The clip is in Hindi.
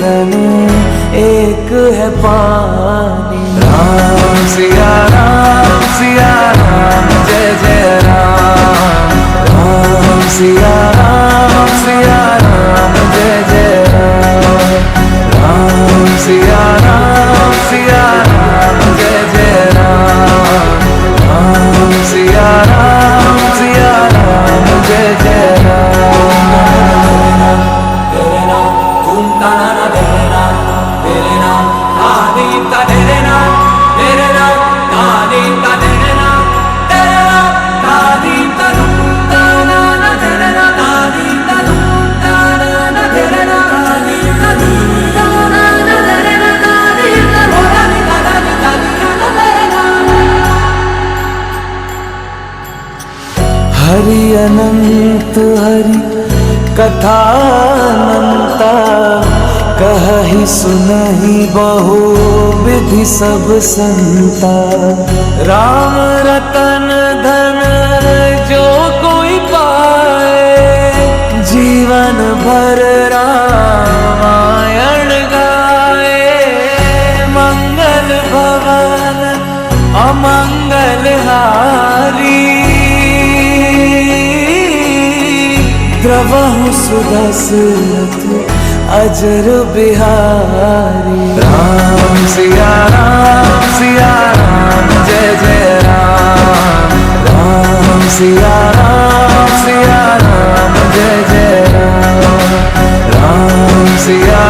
धनु एक है पानी। राम सिया राम जय जय राम। राम सिया राम जय जय राम। राम सिया राम जय जय राम। राम सिया राम जय जय राम। तेरे नाम धूम ताना तेरे नाम आदि का तेरे नाम आदि का तेरे नाम आदि का धूम ताना तेरे नाम आदि का धूम ताना तेरे नाम आदि का धूम ताना तेरे नाम आदि का तेरे नाम। हरि अनंत हरि कथा अनंता, कहहि सुनहि बहु विधि सब संता। राम रतन धन जो कोई पाए, जीवन भर रामायण गाए। मंगल भवन अमंगल हारी, द्रवहु सुदशरथ अजर बिहारी। राम सिया राम जय जय राम। राम सिया राम जय जय राम। राम सिया